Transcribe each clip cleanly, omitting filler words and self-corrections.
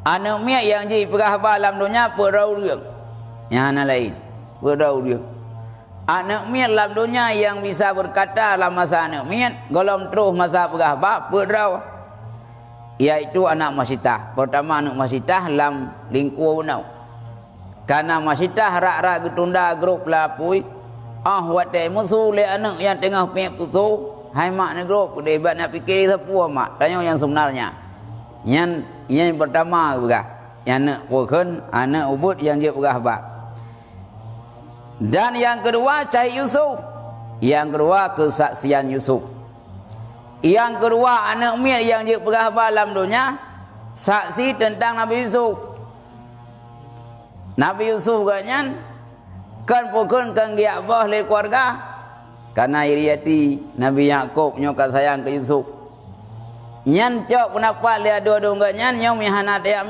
Anak miak yang ji perahbah dalam dunia perau dia. Yang anak lain perau dia. Anak miak dalam dunia yang bisa berkata dalam masa anak miak, golong terus masa perahbah perau. Iaitu anak masitah. Pertama anak masitah dalam lingkup benau. Karena masitah rak-rak getunda grup lapui. Watai musuh le anak yang tengah piak putu. Hai mak ni grup debat nak fikir sepua mak. Tanya yang sebenarnya. Yang pertama berah. Yang nak pokon anak ubud yang dia berah bak. Dan yang kedua Syahid Yusuf. Yang kedua kesaksian Yusuf. Yang kedua anak miat yang dia berah bak dalam dunia. Saksi tentang Nabi Yusuf. Nabi Yusuf ganyan kan pokon kan dia bah le keluarga. Karena iriati Nabi Yakub nyokat sayang ke Yusuf. Nyan cok pendapat dia dua-dua enggak nyan nyom mihana dia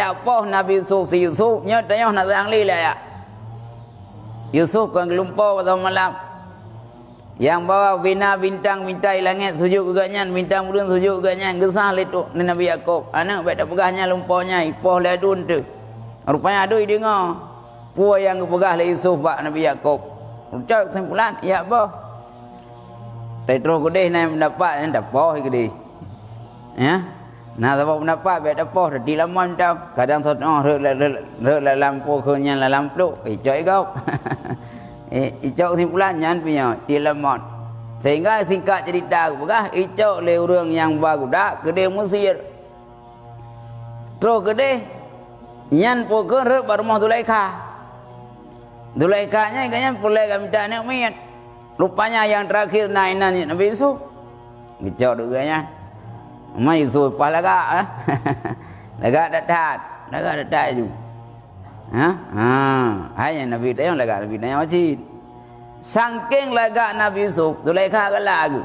apa Nabi Yusuf si Yusuf nyo tanya nak sayang li lah ya. Yusuf kan gelumpau pada malam. Yang bawa bina bintang langit sujud juga nyan, bintang bulan sujud juga nyan, gesah le tu Nabi Yakub. Anak baik tak pegahnya lumpaunya ipoh le adun tu. Rupanya adui dengar. Puan yang pegah le Yusuf bak Nabi Yakub. Ucap kesimpulan, ya apa? Terus kedih naik mendapat yang dapoh kedih. Ya. Nah sebab pendapat baik dapoh di laman tau. Kadang sotong rek lampu kenyang lampu icok kau. Icok kesimpulan nyan punya di laman. Sehingga singkat cerita pegah icok le orang yang bagudak kedih Mesir. Terus kedih nyan pokon rek barumah Zulaikha. Zulaikanya kayaknya pulai kami tak nak miat. Rupanya yang terakhir nainan Nabi Yusuf. Gicau duganya. Mai Yusuf palaga lagak datat ju. Hanya Nabi tayang lagak Nabi tayang wajib. Saking lagak Nabi Yusuf, Zulaikha galak aku.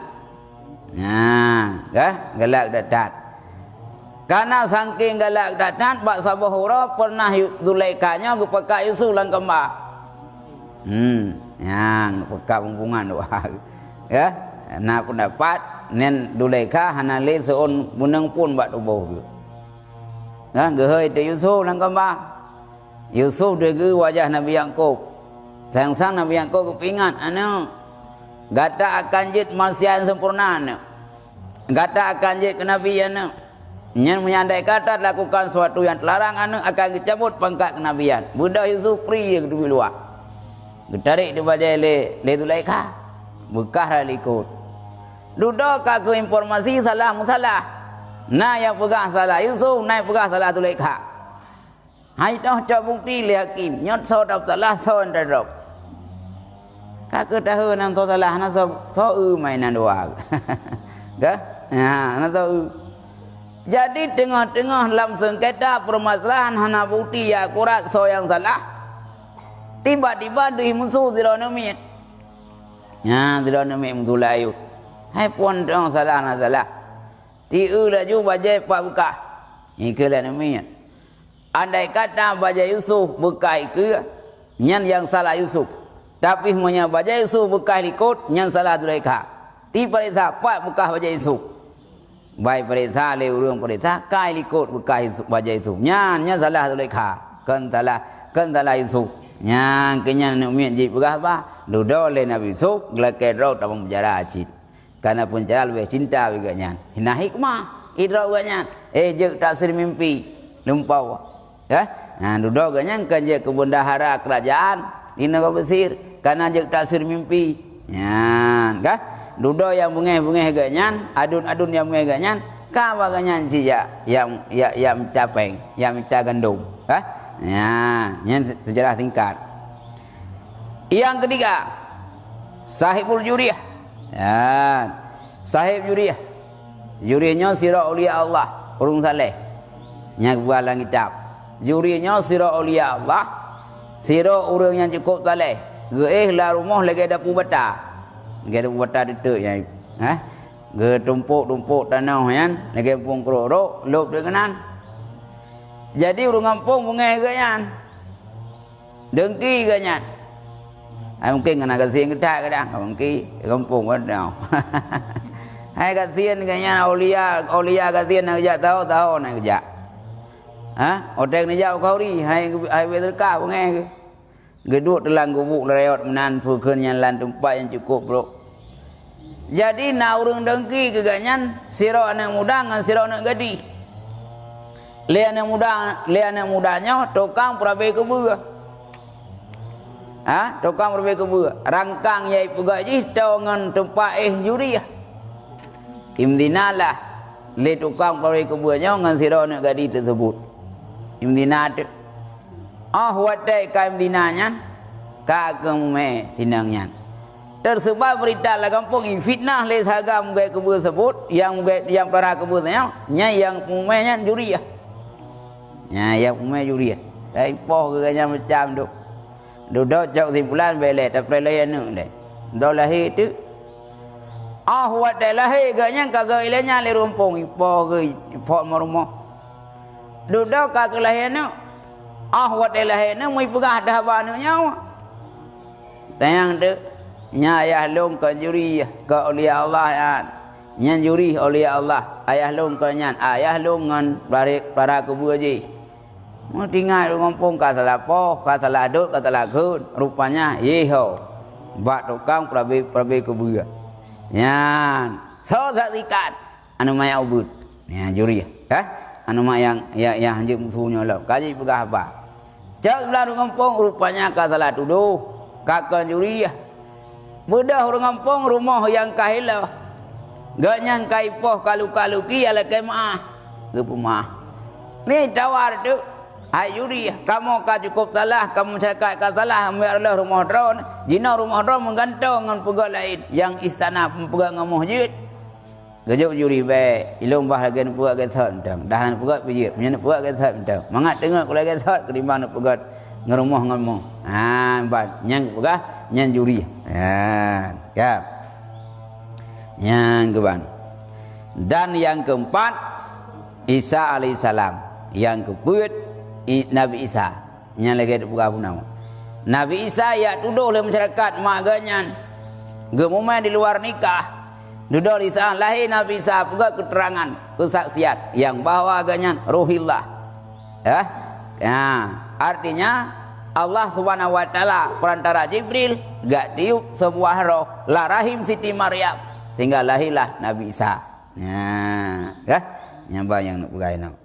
Galak datat. Karena saking galak datat bak sabah hura pernah Zulaikhanya aku pakai Yusuf lang kembar. Yang pekak hubungan doa. Ya, nak pendapat nen Zulaikha hana le seon munang pun bak tubuh ke. Nah, gehoi te Yusuf lang kembar. Yusuf degu wajah Nabi Yakub. Sang Nabi Yakub kepingat anu gata akan jid manusia yang sempurna anu. Gata akan jid ke Nabi anu. Nyen menyandai kata lakukan sesuatu yang terlarang anu akan dicabut pangkat kenabian. Budak Yusuf pri ke tepi luar. Getarik di bajai le Zulaikha. Bekah ralikut. Duduk aku informasi salah musalah. Nah yang pegang salah Yusuf, naik pegang salah Zulaikha. Hai dah cak bukti le hakim. Nyot so dap salah so ndadop. Kakak tahu nan so salah nan so mainan doa. Ga? Nan so jadi tengah-tengah dalam sengketa permasalahan hana bukti ya akurat so yang salah. Tiba-tiba di musuh zironomit. Zironomit musuh layu. Hai puan dong salah na salah. Tiu laju bajai pak buka. Ikulah namanya. Andai kata bajai Yusuf buka iku, nyan yang salah Yusuf. Tapi punya bajai Yusuf buka ikut, nyan salah Zulaikha. Tiba-tiba pak buka bajai Yusuf. Baik perintah le urang perintah kai ikut buka bajai Yusuf. Nyan salah Zulaikha. Kan salah Yusuf. Yang kenyan nak miat jip berapa? Duduk le Nabi Yusuf gelak roh dalam penjara acid. Karena penjara lebih cinta juga nyan. Hina hikmah idra juga nyan. Jek tafsir mimpi lumpau. Ya. Duduk ganyan kan je ke bendahara kerajaan di negara Mesir karena jek tafsir mimpi. Nyan, kah? Duduk yang bungeh-bungeh ganyan, adun-adun yang bungeh ganyan, ka ganyan cija yang minta peng, yang minta gandum, kah? Ya, ini sejarah singkat. Yang ketiga, Sahibul Juriyah. Ya, Sahib Juriyah. Juriyahnya sirah aulia Allah, urung saleh. Yang bualang kitab. Juriyahnya sirah aulia Allah, sirah orang yang cukup saleh. Geeh lah rumah lagi ada pubata. Lagi ada pubata itu yang, ge tumpuk tanah yang lagi pun kerorok, lop dengan. Jadi urung kampung bungai ganyan. Dengki ganyan. Mungkin kena kasihan kita kadang. Mungkin kampung kadang. Hai kasihan ganyan aulia kasihan nak kerja tahu nak kerja. Otak ni jauh kau ri, hai berterka pun ke. Geduk dalam gubuk lewat menan pukul yang lan tempat yang cukup bro. Jadi nak urang dengki keganyan sira anak muda dengan sira anak gadi. Le anak mudanya tukang perabai kebua. Tukang perabai kebua. Rangkang yai pegaji dengan tempat juri. Imdinalah le tukang perabai kebuanya dengan sira anak gadi tersebut. Imdina tu. Wadai ka imdinanya ka keme tinangnya. Tersebar berita lah kampung fitnah le sagam gai kebun sebut yang para kebunnya yang pemainnya juri ya. Yang pemain juri ya. Dai poh keganya macam tu. Duduk jauh simpulan bele tapi lain ni. Dah lahir tu. Wadai lahir ganya kagak ilenya le rumpung poh ke poh rumah. Duduk kagak lahir ni. Wadai lahir ni mui pegah dah bannya. Tayang tu nya ayah long ke juri ke aulia Allah ya. Nya juri aulia Allah. Ayah long ke nyan. Ayah long ngan para kubu aji. Mau tinggal di kampung ka salah poh, ka salah dut, ka salah kun. Rupanya yeho. Bak tukang prabe kubu. Nyan. So saksikan anu maya ubud. Nya juri. Anu mayang yang hanjir musuhnya lah. Kaji pegah apa? Cak belah di kampung rupanya ka salah tuduh. Kakak juri mudah orang kampung rumah yang kahila gak nyang kaipoh kalu-kaluki ala kemah gepumah ni tawar tu hai juri kamu ka cukup salah kamu cakap ka salah ambillah rumah drone jina rumah drone menggantung dengan pegang lain yang istana pegang dengan masjid gajak juri baik ilung bah lagi nak pegang gesat entang dahan pegang pijit punya nak pegang gesat entang mangat dengar kalau gesat ketimbang nak pegang ngerumah ngomong. Bad nyang pegah nyang juri. Ya. Yang keban. Dan yang keempat Isa alaihissalam. Yang keempat Nabi Isa. Yang lagi ada pegah punau. Nabi Isa ya tuduh oleh masyarakat mak ganyan. Gemuman di luar nikah. Duduk Isa lahir Nabi Isa pegah keterangan kesaksian yang bahwa ganyan ruhillah. Artinya Allah Subhanahu wa taala perantara Jibril gak tiup sebuah roh la rahim Siti Maryam sehingga lahirlah Nabi Isa. Nyamba yang nak pegai nak.